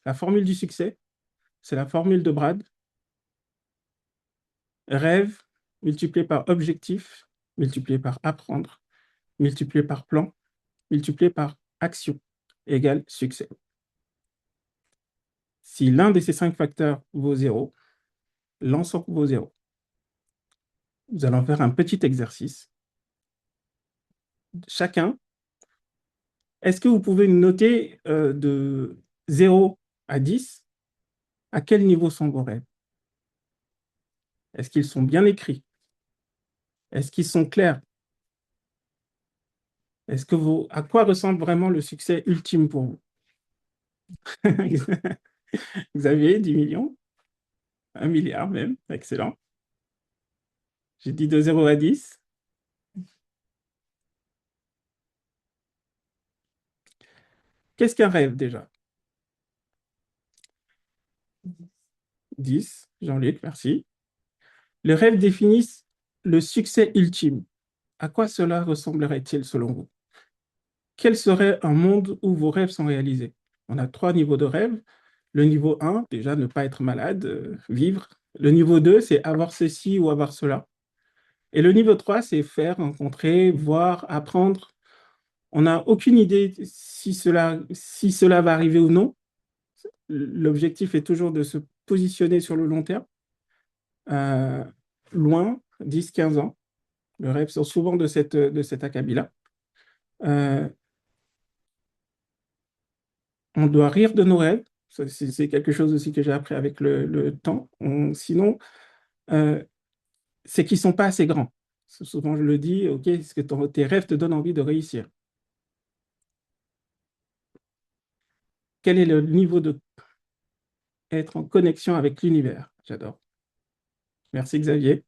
La formule du succès, c'est la formule de Brad. Rêve multiplié par objectif, multiplié par apprendre, multiplié par plan, multiplié par action, égale succès. Si l'un de ces 5 facteurs vaut 0, l'ensemble vaut 0. Nous allons faire un petit exercice. Chacun, est-ce que vous pouvez noter de 0 à 10 à quel niveau sont vos rêves? Est-ce qu'ils sont bien écrits? Est-ce qu'ils sont clairs? À quoi ressemble vraiment le succès ultime pour vous? Xavier, 10 millions, 1 milliard même, excellent. J'ai dit de 0 à 10. Qu'est-ce qu'un rêve déjà? 10, Jean-Luc, merci. Le rêve définit le succès ultime. À quoi cela ressemblerait-il selon vous? Quel serait un monde où vos rêves sont réalisés? On a 3 niveaux de rêve. Le niveau 1, déjà ne pas être malade, vivre. Le niveau 2, c'est avoir ceci ou avoir cela. Et le niveau 3, c'est faire, rencontrer, voir, apprendre. On n'a aucune idée si cela va arriver ou non. L'objectif est toujours de se positionner sur le long terme, euh, loin, 10, 15 ans. Le rêve sort souvent de cet acabit-là. Euh, on doit rire de nos rêves. C'est quelque chose aussi que j'ai appris avec le temps. Sinon, euh, c'est qu'ils ne sont pas assez grands. Souvent, je le dis, OK, est-ce que tes rêves te donnent envie de réussir? Quel est le niveau de être en connexion avec l'univers? J'adore. Merci Xavier.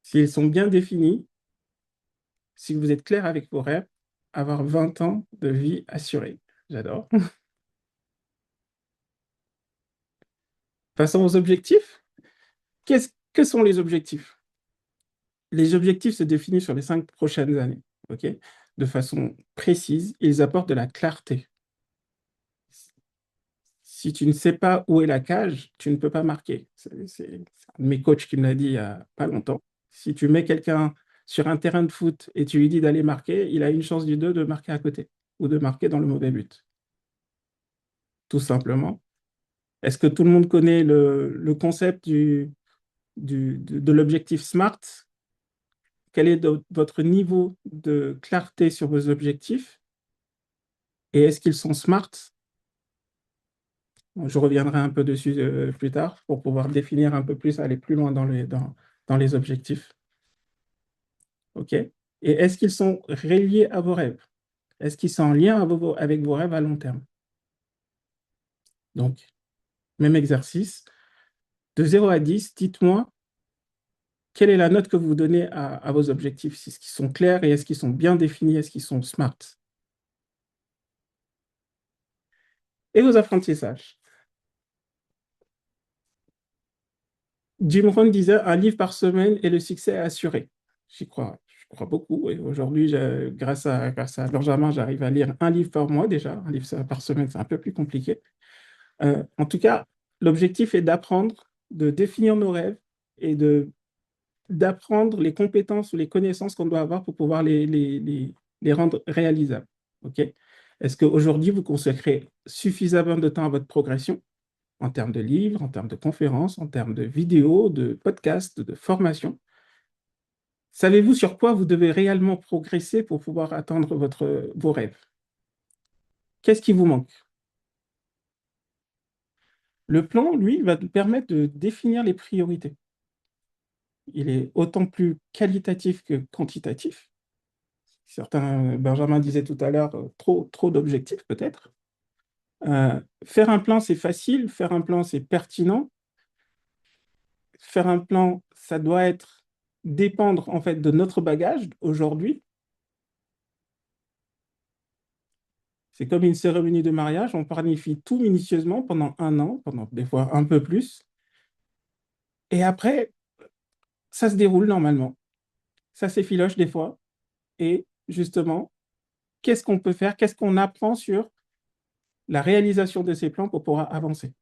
S'ils sont bien définis, si vous êtes clair avec vos rêves, avoir 20 ans de vie assurée. J'adore. Passons aux objectifs. Que sont les objectifs? Les objectifs se définissent sur les 5 prochaines années, ok? De façon précise, ils apportent de la clarté. Si tu ne sais pas où est la cage, tu ne peux pas marquer. C'est un de mes coachs qui me l'a dit il n'y a pas longtemps. Si tu mets quelqu'un sur un terrain de foot et tu lui dis d'aller marquer, il a une chance du deux de marquer à côté ou de marquer dans le mauvais but, tout simplement. Est-ce que tout le monde connaît le concept de l'objectif SMART? Quel est votre niveau de clarté sur vos objectifs? Et est-ce qu'ils sont SMART? Bon, je reviendrai un peu dessus plus tard pour pouvoir définir un peu plus, aller plus loin dans les objectifs. OK? Et est-ce qu'ils sont reliés à vos rêves? Est-ce qu'ils sont en lien avec vos rêves à long terme? Donc, même exercice. De 0 à 10, dites-moi quelle est la note que vous donnez à vos objectifs? Est-ce qu'ils sont clairs et est-ce qu'ils sont bien définis? Est-ce qu'ils sont SMART? Et vos apprentissages? Jim Rohn disait un livre par semaine et le succès est assuré. Je crois beaucoup. Et aujourd'hui, grâce à Benjamin, j'arrive à lire un livre par mois déjà. Un livre par semaine, c'est un peu plus compliqué. En tout cas, l'objectif est d'apprendre, de définir nos rêves et d'apprendre les compétences ou les connaissances qu'on doit avoir pour pouvoir les rendre réalisables. OK? Est-ce qu'aujourd'hui, vous consacrez suffisamment de temps à votre progression en termes de livres, en termes de conférences, en termes de vidéos, de podcasts, de formations? Savez-vous sur quoi vous devez réellement progresser pour pouvoir atteindre vos rêves? Qu'est-ce qui vous manque? Le plan, lui, va nous permettre de définir les priorités. Il est autant plus qualitatif que quantitatif. Benjamin disait tout à l'heure, trop d'objectifs peut-être. Faire un plan, c'est facile. Faire un plan, c'est pertinent. Faire un plan, ça doit dépendre en fait de notre bagage aujourd'hui. C'est comme une cérémonie de mariage, on planifie tout minutieusement pendant un an, pendant des fois un peu plus, et après, ça se déroule normalement. ça s'effiloche des fois. Et justement, qu'est-ce qu'on peut faire? Qu'est-ce qu'on apprend sur la réalisation de ces plans pour pouvoir avancer?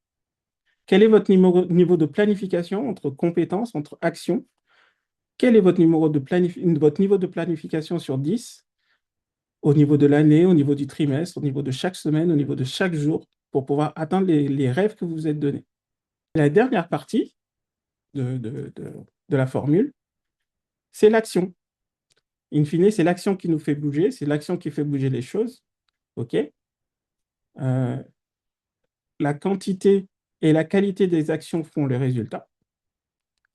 Quel est votre niveau de planification entre compétences, entre actions? Quel est votre niveau de planification sur 10 au niveau de l'année, au niveau du trimestre, au niveau de chaque semaine, au niveau de chaque jour, pour pouvoir atteindre les rêves que vous vous êtes donnés? La dernière partie de la formule, c'est l'action. In fine, c'est l'action qui nous fait bouger, c'est l'action qui fait bouger les choses. OK? Euh, la quantité et la qualité des actions font le résultat.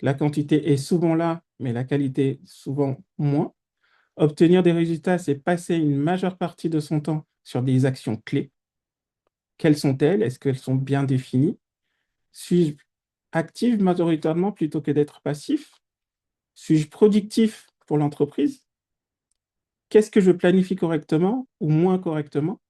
La quantité est souvent là, mais la qualité souvent moins. Obtenir des résultats, c'est passer une majeure partie de son temps sur des actions clés. Quelles sont-elles? Est-ce qu'elles sont bien définies? Suis-je actif majoritairement plutôt que d'être passif? Suis-je productif pour l'entreprise? Qu'est-ce que je planifie correctement ou moins correctement?